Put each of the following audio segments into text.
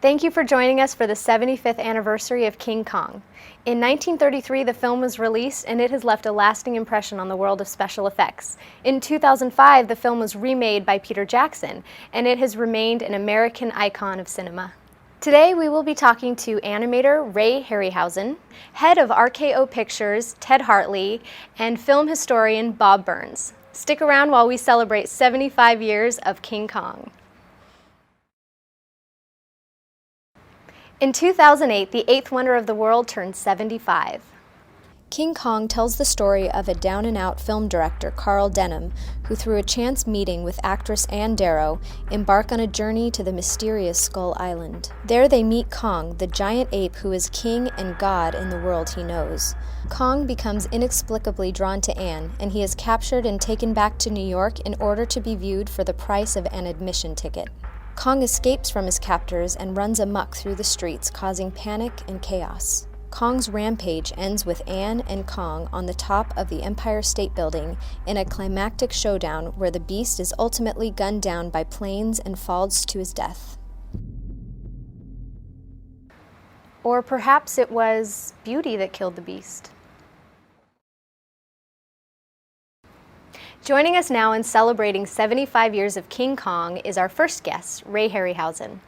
Thank you for joining us for the 75th anniversary of King Kong. In 1933, the film was released, and it has left a lasting impression on the world of special effects. In 2005, the film was remade by Peter Jackson, and it has remained an American icon of cinema. Today, we will be talking to animator Ray Harryhausen, head of RKO Pictures Ted Hartley, and film historian Bob Burns. Stick around while we celebrate 75 years of King Kong. In 2008, the eighth wonder of the world turned 75. King Kong tells the story of a down-and-out film director, Carl Denham, who through a chance meeting with actress Ann Darrow, embark on a journey to the mysterious Skull Island. There they meet Kong, the giant ape who is king and god in the world he knows. Kong becomes inexplicably drawn to Ann, and he is captured and taken back to New York in order to be viewed for the price of an admission ticket. Kong escapes from his captors and runs amok through the streets, causing panic and chaos. Kong's rampage ends with Ann and Kong on the top of the Empire State Building in a climactic showdown where the beast is ultimately gunned down by planes and falls to his death. Or perhaps it was beauty that killed the beast. Joining us now in celebrating 75 years of King Kong is our first guest, Ray Harryhausen.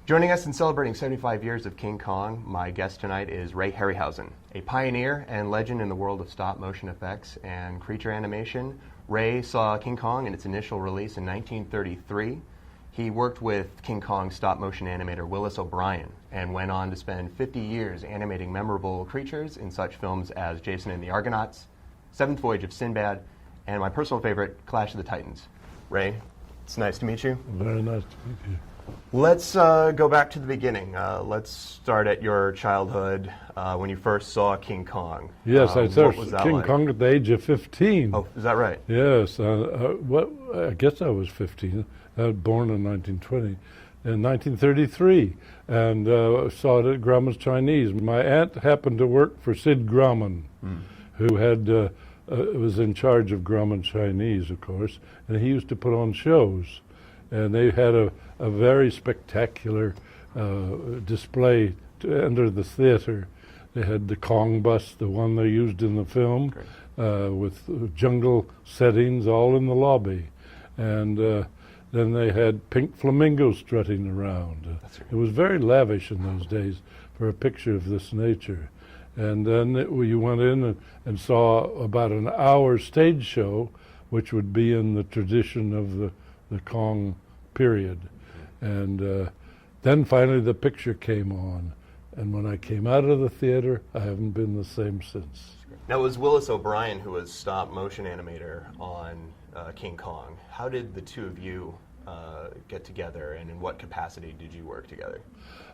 Joining us in celebrating 75 years of King Kong, my guest tonight is Ray Harryhausen, a pioneer and legend in the world of stop motion effects and creature animation. Ray saw King Kong in its initial release in 1933. He worked with King Kong stop motion animator Willis O'Brien and went on to spend 50 years animating memorable creatures in such films as Jason and the Argonauts, Seventh Voyage of Sinbad, and my personal favorite, Clash of the Titans. Ray, it's nice to meet you. Very nice to meet you. Let's go back to the beginning. Let's start at your childhood when you first saw King Kong. Yes, I saw King like? Kong at the age of 15. Oh, is that right? Yes, I guess I was 15. Born in 1920. In 1933, and saw it at Grauman's Chinese. My aunt happened to work for Sid Grauman, who had was in charge of Grauman Chinese, of course, and he used to put on shows. And they had a very spectacular display to enter the theater. They had the Kong bus, the one they used in the film, with jungle settings all in the lobby. And then they had pink flamingos strutting around. It was very lavish in those days for a picture of this nature. And then you went in and saw about an hour stage show, which would be in the tradition of the Kong period. And then finally the picture came on. And when I came out of the theater, I haven't been the same since. Now, it was Willis O'Brien who was stop motion animator on King Kong. How did the two of you get together, and in what capacity did you work together?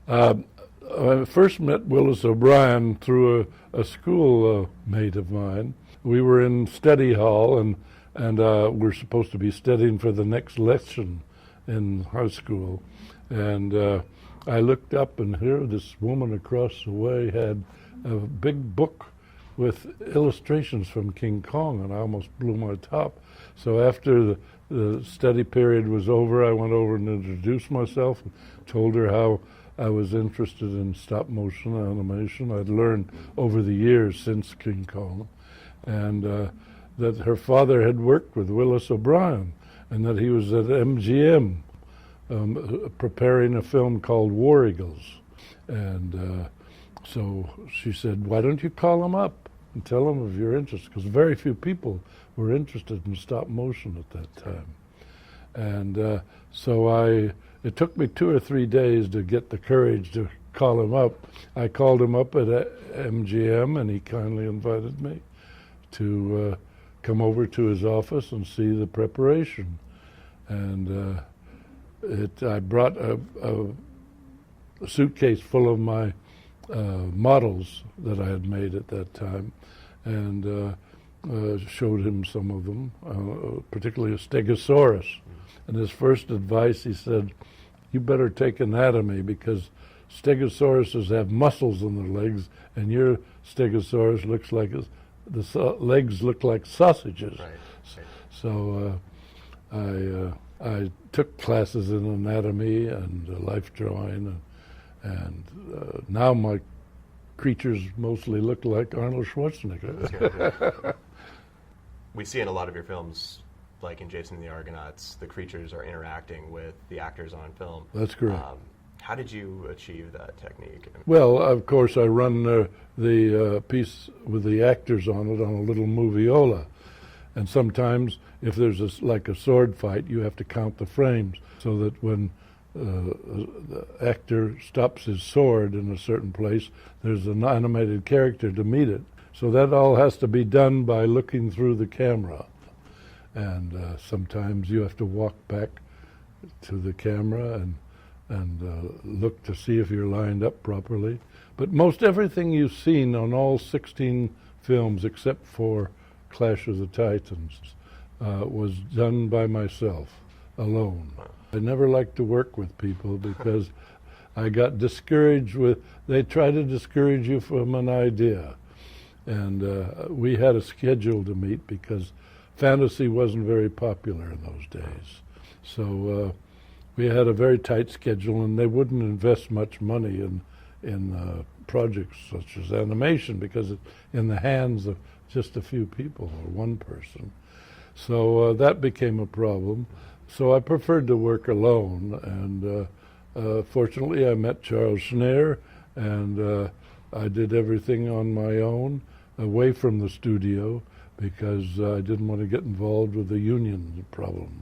I first met Willis O'Brien through a school mate of mine. We were in study hall, and we're supposed to be studying for the next lesson in high school. And I looked up, and here this woman across the way had a big book with illustrations from King Kong, and I almost blew my top. So after the study period was over, I went over and introduced myself and told her how I was interested in stop motion animation. I'd learned over the years since King Kong, and that her father had worked with Willis O'Brien, and that he was at MGM preparing a film called War Eagles. And so she said, why don't you call him up and tell him of your interest? Because very few people were interested in stop motion at that time. And so it took me 2 or 3 days to get the courage to call him up. I called him up at MGM, and he kindly invited me to come over to his office and see the preparation. And I brought a suitcase full of my models that I had made at that time, and showed him some of them, particularly a Stegosaurus. And his first advice, he said, you better take anatomy, because Stegosauruses have muscles in their legs, and your Stegosaurus looks like legs look like sausages. Right. So I took classes in anatomy and life drawing, and now my creatures mostly look like Arnold Schwarzenegger. We see in a lot of your films, like in Jason and the Argonauts, the creatures are interacting with the actors on film. That's correct. How did you achieve that technique? Well, of course, I run the piece with the actors on it on a little moviola. And sometimes, if there's like a sword fight, you have to count the frames so that when the actor stops his sword in a certain place, there's an animated character to meet it. So that all has to be done by looking through the camera. And sometimes you have to walk back to the camera and look to see if you're lined up properly. But most everything you've seen on all 16 films except for Clash of the Titans was done by myself, alone. I never liked to work with people because I got discouraged they try to discourage you from an idea. And we had a schedule to meet because fantasy wasn't very popular in those days. So we had a very tight schedule, and they wouldn't invest much money in projects such as animation because it's in the hands of just a few people or one person. So that became a problem. So I preferred to work alone, and fortunately I met Charles Schneer, and I did everything on my own, away from the studio, because I didn't want to get involved with the union problem.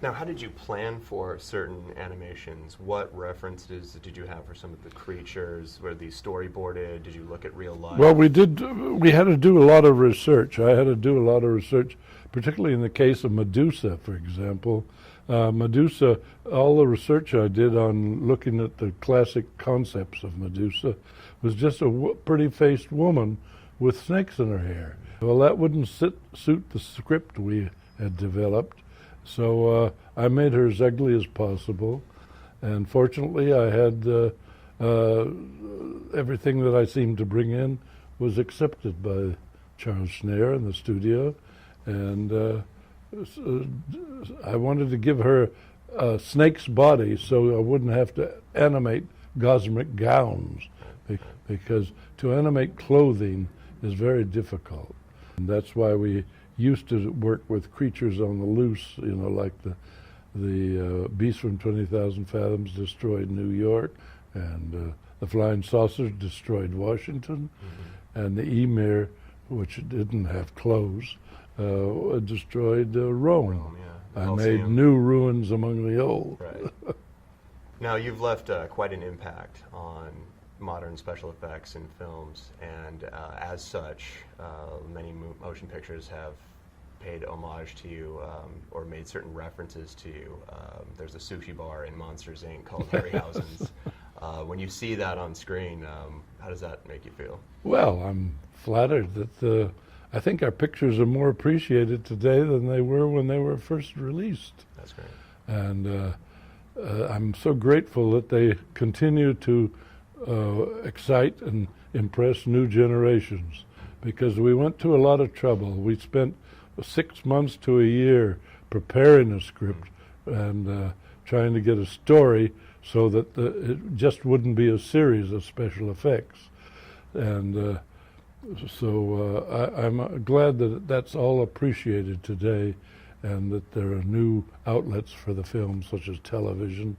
Now, how did you plan for certain animations? What references did you have for some of the creatures? Were these storyboarded? Did you look at real life? Well, we had to do a lot of research. I had to do a lot of research, particularly in the case of Medusa, for example. Medusa, all the research I did on looking at the classic concepts of Medusa was just a pretty-faced woman with snakes in her hair. Well, that wouldn't suit the script we had developed. So I made her as ugly as possible, and fortunately I had everything that I seemed to bring in was accepted by Charles Schneer in the studio, and I wanted to give her a snake's body so I wouldn't have to animate gossamer gowns, because to animate clothing is very difficult. And that's why we used to work with creatures on the loose, like the Beast from 20,000 Fathoms destroyed New York, and the Flying Saucers destroyed Washington, and the Emir, which didn't have clothes, destroyed Rome. Yeah. I made new ruins among the old. Right. Now, you've left quite an impact on modern special effects in films, and as such, many motion pictures have paid homage to you or made certain references to you. There's a sushi bar in Monsters, Inc. called Harryhausen's. When you see that on screen, how does that make you feel? Well, I'm flattered that I think our pictures are more appreciated today than they were when they were first released. That's great. And I'm so grateful that they continue to excite and impress new generations, because we went to a lot of trouble. We spent 6 months to a year preparing a script and trying to get a story so that it just wouldn't be a series of special effects. And so I'm glad that that's all appreciated today, and that there are new outlets for the film, such as television,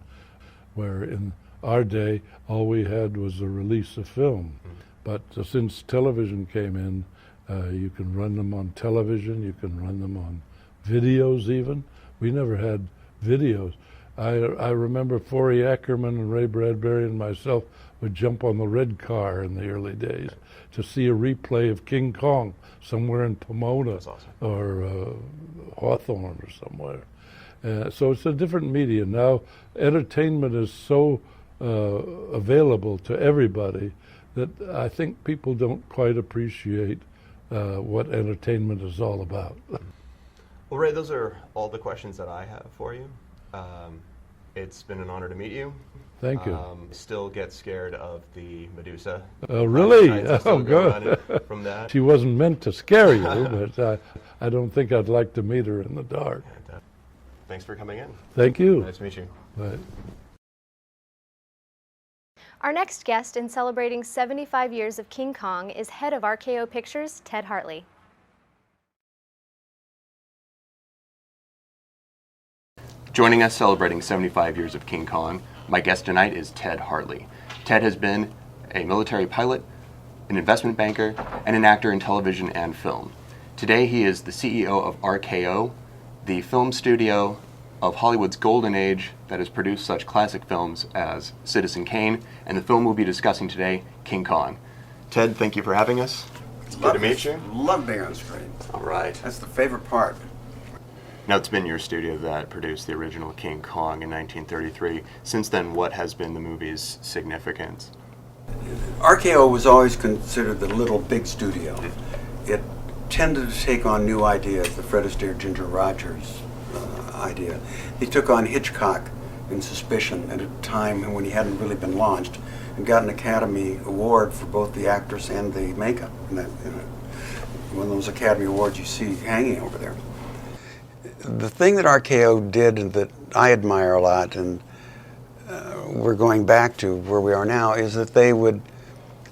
where in our day all we had was a release of film. But since television came in, you can run them on television, you can run them on videos even. We never had videos. I remember Forey Ackerman and Ray Bradbury and myself would jump on the red car in the early days to see a replay of King Kong somewhere in Pomona. That's awesome. Or Hawthorne or somewhere. So it's a different media. Now entertainment is so available to everybody that I think people don't quite appreciate what entertainment is all about. Well, Ray, those are all the questions that I have for you. It's been an honor to meet you. Thank you. Still get scared of the Medusa. Oh, really? Oh, good. From that. She wasn't meant to scare you, but I don't think I'd like to meet her in the dark. Thanks for coming in. Thank you. Nice to meet you. Bye. Our next guest in celebrating 75 years of King Kong is head of RKO Pictures, Ted Hartley. Joining us celebrating 75 years of King Kong, my guest tonight is Ted Hartley. Ted has been a military pilot, an investment banker, and an actor in television and film. Today he is the CEO of RKO, the film studio of Hollywood's golden age that has produced such classic films as Citizen Kane and the film we'll be discussing today, King Kong. Ted, thank you for having us. It's good to meet you. Love being on screen. All right. That's the favorite part. Now, it's been your studio that produced the original King Kong in 1933. Since then, what has been the movie's significance? RKO was always considered the little big studio. It tended to take on new ideas, the Fred Astaire, Ginger Rogers idea. He took on Hitchcock in Suspicion at a time when he hadn't really been launched, and got an Academy Award for both the actress and the makeup. And that, one of those Academy Awards you see hanging over there. The thing that RKO did and that I admire a lot, and we're going back to where we are now, is that they would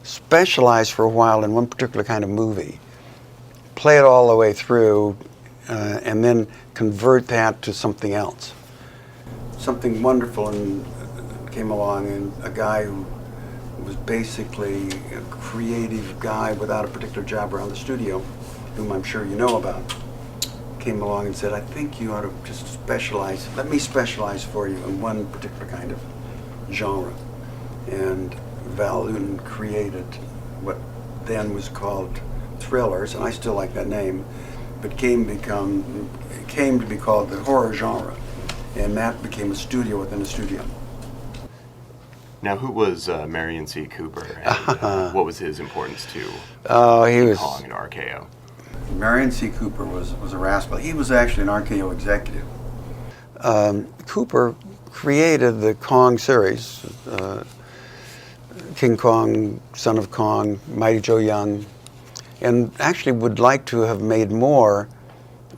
specialize for a while in one particular kind of movie, play it all the way through, and then convert that to something else. Something wonderful and came along, and a guy who was basically a creative guy without a particular job around the studio, whom I'm sure you know about, came along and said, I think you ought to just specialize, let me specialize for you in one particular kind of genre. And Val Lewton created what then was called thrillers, and I still like that name, but came to be called the horror genre. And that became a studio within a studio. Now, who was Marion C. Cooper, and what was his importance to King Kong and RKO? Marion C. Cooper was a rascal. He was actually an RKO executive. Cooper created the Kong series, King Kong, Son of Kong, Mighty Joe Young, and actually would like to have made more,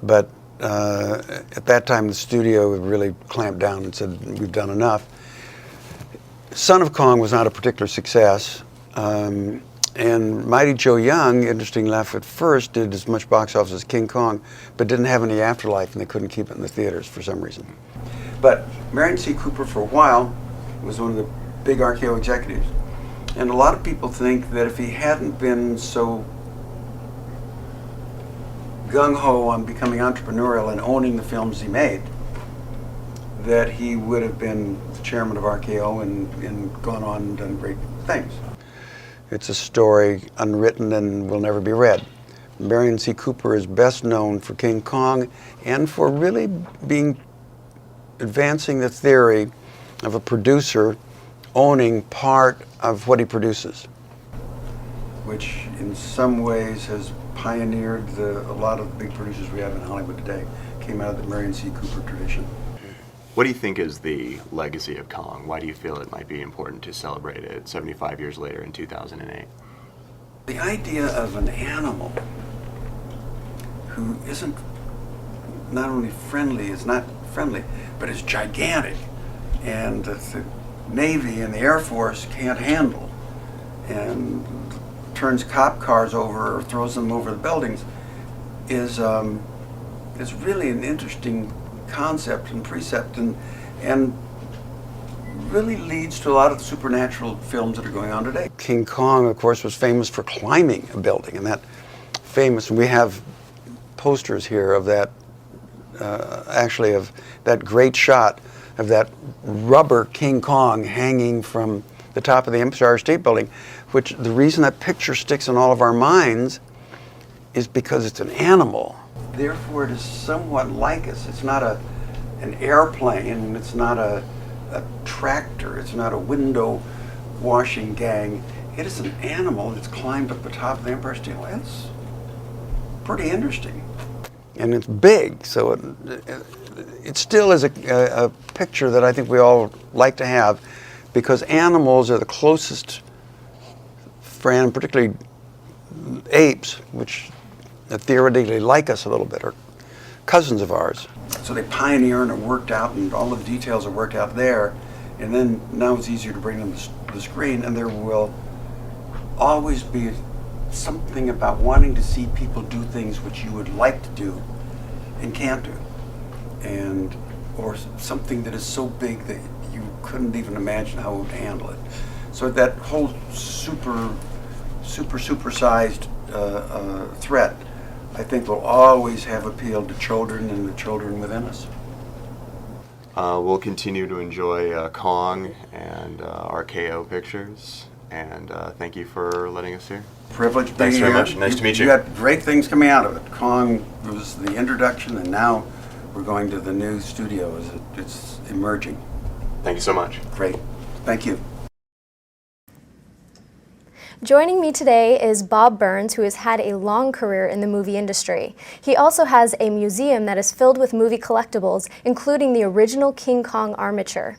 but at that time the studio had really clamped down and said, we've done enough. Son of Kong was not a particular success. And Mighty Joe Young, interesting enough, at first did as much box office as King Kong, but didn't have any afterlife, and they couldn't keep it in the theaters for some reason. But Marion C. Cooper, for a while, was one of the big RKO executives. And a lot of people think that if he hadn't been so gung-ho on becoming entrepreneurial and owning the films he made, that he would have been the chairman of RKO and gone on and done great things. It's a story unwritten and will never be read. Marion C. Cooper is best known for King Kong and for really advancing the theory of a producer owning part of what he produces, which in some ways has pioneered a lot of the big producers we have in Hollywood today. Came out of the Marion C. Cooper tradition. What do you think is the legacy of Kong? Why do you feel it might be important to celebrate it 75 years later in 2008? The idea of an animal who isn't not only friendly, is not friendly, but is gigantic, and that the Navy and the Air Force can't handle, and turns cop cars over or throws them over the buildings, is really an interesting concept and precept, and really leads to a lot of the supernatural films that are going on today. King Kong, of course, was famous for climbing a building, and we have posters here of that, actually of that great shot of that rubber King Kong hanging from the top of the Empire State Building, which the reason that picture sticks in all of our minds is because it's an animal. Therefore, it is somewhat like us. It's not an airplane, it's not a tractor, it's not a window washing gang. It is an animal that's climbed up the top of the Empire State Building. It's pretty interesting. And it's big, so it still is a picture that I think we all like to have, because animals are the closest friend, particularly apes, which theoretically like us a little bit, are cousins of ours. So they pioneer and are worked out, and all the details are worked out there. And then now it's easier to bring them to the screen, and there will always be something about wanting to see people do things which you would like to do and can't do, and or something that is so big that you couldn't even imagine how it would handle it. So that whole supersized threat, I think, will always have appealed to children and the children within us. We'll continue to enjoy Kong and RKO Pictures, and thank you for letting us here. Privilege being Thanks very here. much. Nice to meet you. You got great things coming out of it. Kong was the introduction, and now we're going to the new studio as it's emerging. Thank you so much. Great. Thank you. Joining me today is Bob Burns, who has had a long career in the movie industry. He also has a museum that is filled with movie collectibles, including the original King Kong armature.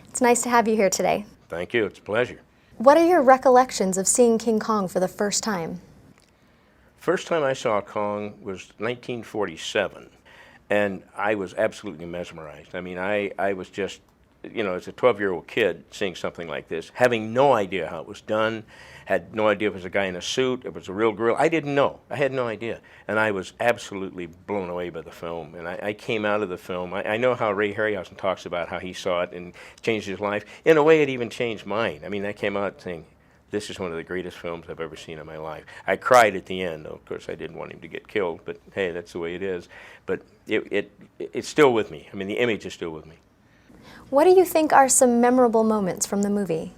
It's nice to have you here today. Thank you. It's a pleasure. What are your recollections of seeing King Kong for the first time? First time I saw Kong was 1947, and I was absolutely mesmerized. I mean, I was just, you know, as a 12-year-old kid seeing something like this, having no idea how it was done, had no idea if it was a guy in a suit, if it was a real gorilla. I didn't know. I had no idea. And I was absolutely blown away by the film. And I came out of the film. I know how Ray Harryhausen talks about how he saw it and changed his life. In a way, it even changed mine. I mean, I came out saying, this is one of the greatest films I've ever seen in my life. I cried at the end, though. Of course, I didn't want him to get killed, but hey, that's the way it is. But it's still with me. I mean, the image is still with me. What do you think are some memorable moments from the movie?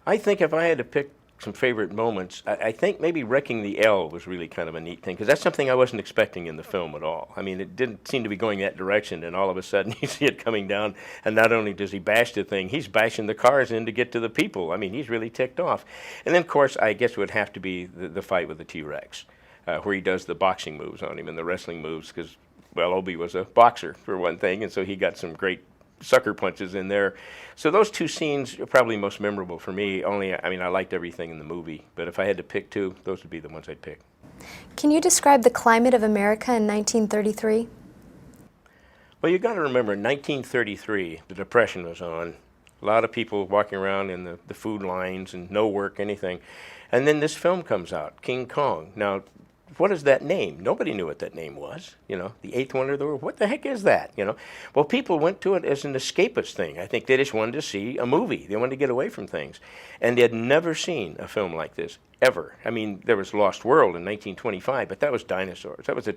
I think if I had to pick some favorite moments, I think maybe wrecking the L was really kind of a neat thing, because that's something I wasn't expecting in the film at all. I mean, it didn't seem to be going that direction, and all of a sudden you see it coming down, and not only does he bash the thing, he's bashing the cars in to get to the people. I mean, he's really ticked off. And then, of course, I guess it would have to be the fight with the T-Rex, where he does the boxing moves on him and the wrestling moves, because, well, Obie was a boxer, for one thing, and so he got some great sucker punches in there. So those two scenes are probably most memorable for me. I mean, I liked everything in the movie, but if I had to pick two, those would be the ones I'd pick. Can you describe the climate of America in 1933? Well, you got to remember, in 1933, the Depression was on. A lot of people walking around in the food lines and no work, anything. And then this film comes out, King Kong. Now, what is that name? Nobody knew what that name was. You know, the eighth wonder of the world. What the heck is that? You know, well, people went to it as an escapist thing. I think they just wanted to see a movie. They wanted to get away from things, and they had never seen a film like this ever. I mean, there was Lost World in 1925, but that was dinosaurs. That was a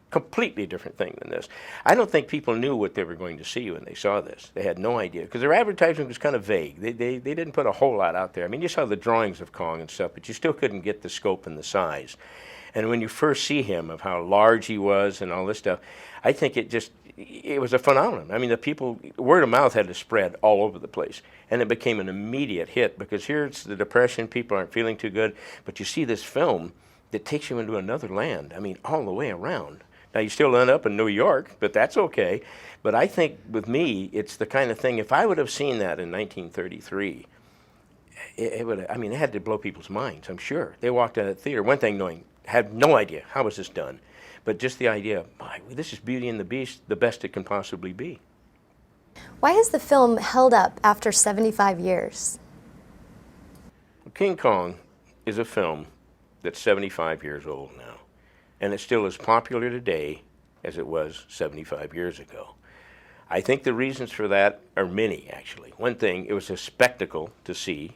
completely different thing than this. I don't think people knew what they were going to see when they saw this. They had no idea, because their advertising was kind of vague. They didn't put a whole lot out there. I mean, you saw the drawings of Kong and stuff, but you still couldn't get the scope and the size. And when you first see him, of how large he was and all this stuff, I think it was a phenomenon. I mean, the people, word of mouth had to spread all over the place. And it became an immediate hit, because here it's the Depression, people aren't feeling too good, but you see this film that takes you into another land, I mean, all the way around. Now, you still end up in New York, but that's okay. But I think with me, it's the kind of thing, if I would have seen that in 1933, it would, I mean, it had to blow people's minds, I'm sure. They walked out of the theater, one thing knowing, had no idea how was this done, but just the idea, this is Beauty and the Beast, the best it can possibly be. Why has the film held up after 75 years? King Kong is a film that's 75 years old now, and it's still as popular today as it was 75 years ago. I think the reasons for that are many, actually. One thing, it was a spectacle to see.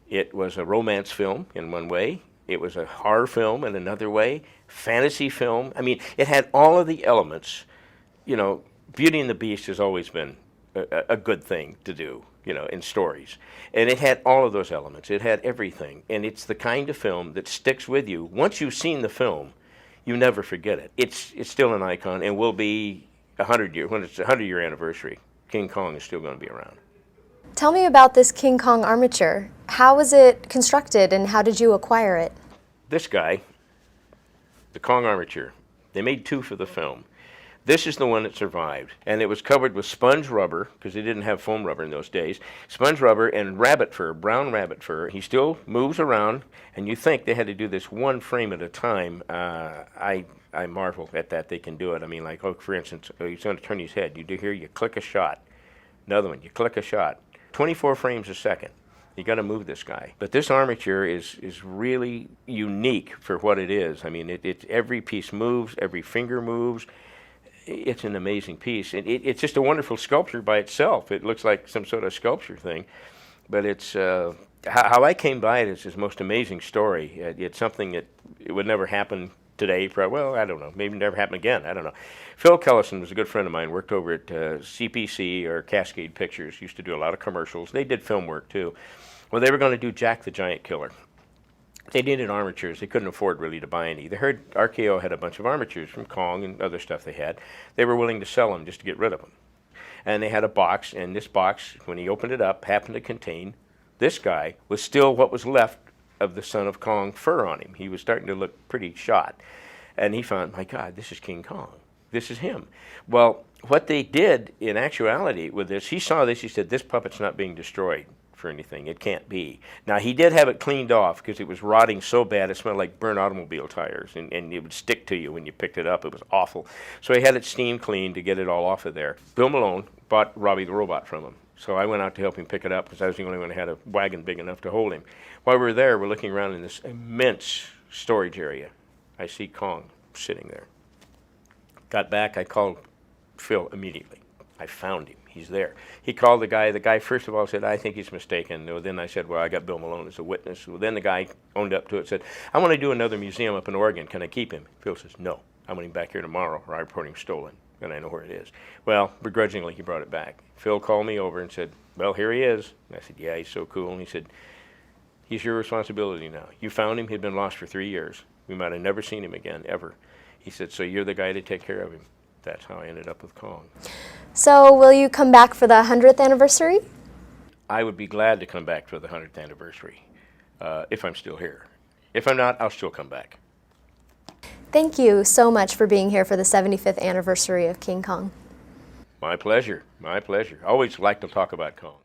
It was a romance film in one way. It was a horror film in another way, fantasy film. I mean, it had all of the elements. You know, Beauty and the Beast has always been a good thing to do, you know, in stories. And it had all of those elements. It had everything. And it's the kind of film that sticks with you. Once you've seen the film, you never forget it. It's still an icon, and will be 100 years. When it's a 100-year anniversary, King Kong is still going to be around. Tell me about this King Kong armature. How was it constructed, and how did you acquire it? This guy, the Kong armature, they made two for the film. This is the one that survived, and it was covered with sponge rubber, because they didn't have foam rubber in those days, sponge rubber and rabbit fur, brown rabbit fur. He still moves around, and you think they had to do this one frame at a time. I marvel at that they can do it. I mean, like, oh, for instance, he's going to turn his head. You do hear, you click a shot. Another one, you click a shot. 24 frames a second. You got to move this guy. But this armature is really unique for what it is. I mean, every piece moves, every finger moves. It's an amazing piece. And it's just a wonderful sculpture by itself. It looks like some sort of sculpture thing. But it's how I came by it is this most amazing story. It's something that it would never happen today. Well, I don't know. Maybe never happen again. I don't know. Phil Kellison was a good friend of mine. Worked over at CPC or Cascade Pictures. Used to do a lot of commercials. They did film work too. Well, they were going to do Jack the Giant Killer. They needed armatures. They couldn't afford really to buy any. They heard RKO had a bunch of armatures from Kong and other stuff they had. They were willing to sell them just to get rid of them. And they had a box, and this box, when he opened it up, happened to contain this guy with still what was left of the Son of Kong fur on him. He was starting to look pretty shot. And he found, my God, this is King Kong. This is him. Well, what they did in actuality with this, he saw this, he said, this puppet's not being destroyed for anything. It can't be. Now, he did have it cleaned off because it was rotting so bad it smelled like burnt automobile tires, and it would stick to you when you picked it up. It was awful. So he had it steam cleaned to get it all off of there. Bill Malone bought Robbie the Robot from him. So I went out to help him pick it up because I was the only one who had a wagon big enough to hold him. While we were there, we're looking around in this immense storage area. I see Kong sitting there. Got back, I called Phil immediately. I found him. He's there. He called the guy. The guy, first of all, said, I think he's mistaken. Well, then I said, well, I got Bill Malone as a witness. Well, then the guy owned up to it, said, I want to do another museum up in Oregon. Can I keep him? Phil says, no. I want him back here tomorrow, or I report him stolen, and I know where it is. Well, begrudgingly, he brought it back. Phil called me over and said, well, here he is. And I said, yeah, he's so cool. And he said, he's your responsibility now. You found him. He'd been lost for 3 years. We might have never seen him again, ever. He said, so you're the guy to take care of him. That's how I ended up with Kong. So will you come back for the 100th anniversary? I would be glad to come back for the 100th anniversary, if I'm still here. If I'm not, I'll still come back. Thank you so much for being here for the 75th anniversary of King Kong. My pleasure. My pleasure. I always like to talk about Kong.